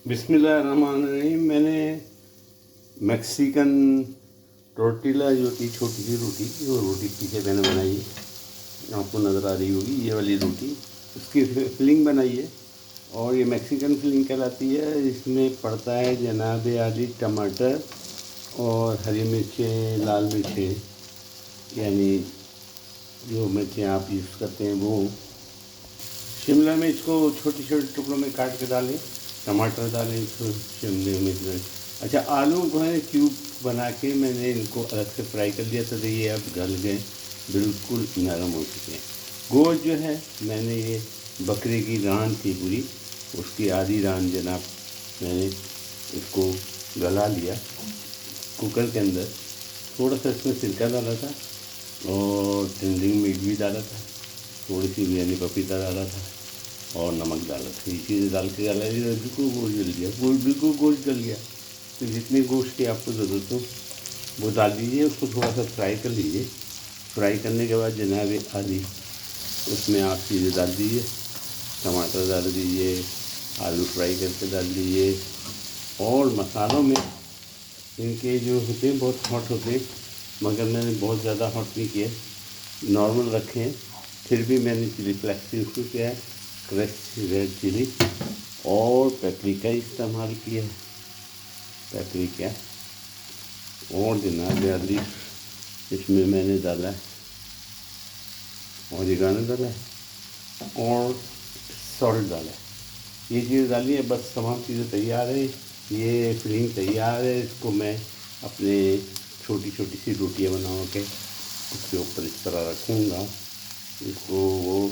बिस्मिल्लाहिर्रहमानिर्रहीम। मैंने Mexican tortilla जो थी, छोटी सी रोटी, वो रोटी पीछे मैंने बनाई है, आपको नज़र आ रही होगी ये वाली रोटी। उसकी फिलिंग बनाई है और ये मैक्सिकन फिलिंग कहलाती है। इसमें पड़ता है जनाब आली टमाटर और हरी मिर्चें, लाल मिर्चें, यानी जो मिर्चें आप यूज़ करते हैं वो। शिमला मिर्च को छोटे छोटे टुकड़ों में काट के डालें, टमाटर डालें, शिमला मिर्च डालें। अच्छा, आलू को है क्यूब बना के मैंने इनको अलग से फ्राई कर लिया था, तो ये अब गल गए, बिल्कुल नरम हो चुके हैं। गोश्त जो है मैंने ये बकरे की रान थी पूरी, उसकी आधी रान जनाब मैंने इसको गला लिया कुकर के अंदर। थोड़ा सा इसमें सिरका डाला था और टिंडरिंग मीट भी डाला था, थोड़ी सी बिरयानी पपीता डाला था और नमक डाला था। ये चीज़ें डाल के डाला, बिल्कुल गोश्त जल गया, बिल्कुल गोश्त जल गया। तो जितनी गोश्त की आपको ज़रूरत हो वो डाल दीजिए, उसको थोड़ा सा फ्राई कर लीजिए। फ्राई करने के बाद जनाब आली उसमें आप चीज़ें डाल दीजिए, टमाटर डाल दीजिए, आलू फ्राई करके डाल दीजिए। और मसालों में इनके जो होते हैं बहुत हॉट होते हैं, मगर मैंने बहुत ज़्यादा हॉट नहीं किया, नॉर्मल रखे हैं। फिर भी मैंने चिली फ्लेक्स यूज़ किया है, क्रश रेड चिली, और पेपरिका इस्तेमाल किया है, पेपरिका। और जनाब आली इसमें मैंने डाला है ऑरिगानो डाला है और सॉल्ट डाला है। ये चीज़ डाली है, बस तमाम चीज़ें तैयार है, ये फिलिंग तैयार है। इसको मैं अपने छोटी छोटी सी रोटियां बना के उसके ऊपर इस तरह रखूँगा। इसको वो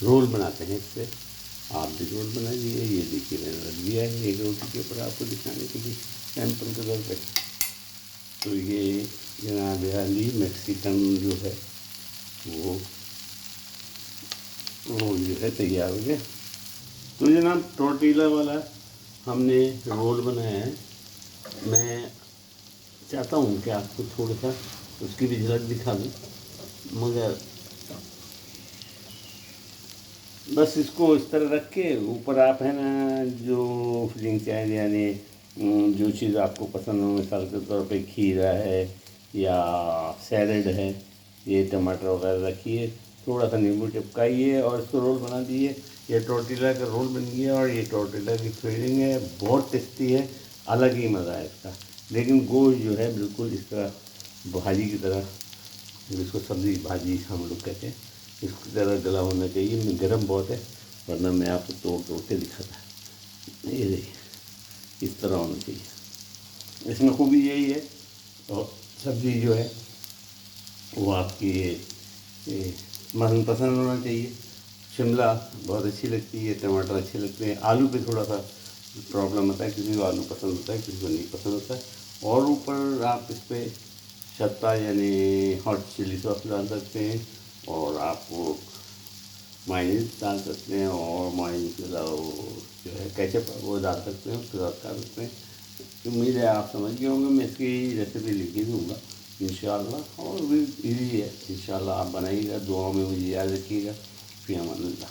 रोल बनाते हैं इससे, आप भी रोल बनाइए। ये देखिए मैंने रख दिया है एक रोटी के ऊपर आपको दिखाने के लिए सैंपल के तौर पर। तो ये जनाब आली मैक्सिकन जो है वो रोल जो है तैयार हो गया। तो जनाब टोर्टिला वाला हमने रोल बनाया है। मैं चाहता हूँ कि आपको थोड़ा सा उसकी भी झलक दिखा दूँ, मगर बस इसको इस तरह रख के ऊपर आप है ना जो फिलिंग चाहिए, यानी जो चीज़ आपको पसंद हो, मिसाल के तौर पे खीरा है या सैलड है, ये टमाटर वगैरह रखिए, थोड़ा सा नींबू चिपकाइए और इसको रोल बना दीजिए। ये टोर्टिला का रोल बन गया और ये टोर्टिला की फिलिंग है, बहुत टेस्टी है, अलग ही मज़ा है इसका। लेकिन गोश्त जो है बिल्कुल इस तरह भाजी की तरह, जिसको सब्ज़ी भाजी हम लोग कहते हैं, इसकी तरह गला होना चाहिए। मैं गर्म बहुत है, वरना मैं आपको तोड़ तोड़ के दिखाता। ये देखिए इस तरह होना चाहिए। इसमें खूबी यही है, और सब्ज़ी जो है वो आपकी ये मनपसंद होना चाहिए। शिमला बहुत अच्छी लगती है, टमाटर अच्छे लगते हैं, आलू पे थोड़ा सा प्रॉब्लम होता है, किसी को आलू पसंद होता है, किसी को नहीं पसंद होता है। और ऊपर आप इस पर छत्ता यानी हॉट चिली सॉस डाल सकते हैं, और आप वो मायोनीज डाल सकते हैं, और मायोनीज के अलावा वो जो है केचप वो डाल सकते हैं, उसके साथ खा सकते हैं। उम्मीद है आप समझ गए होंगे, मैं इसकी रेसिपी लिख ही दूँगा इंशाअल्लाह, और भी इजी है इंशाअल्लाह। आप बनाइएगा, दुआओं में मुझे याद रखिएगा। फ़ी अमान अल्लाह।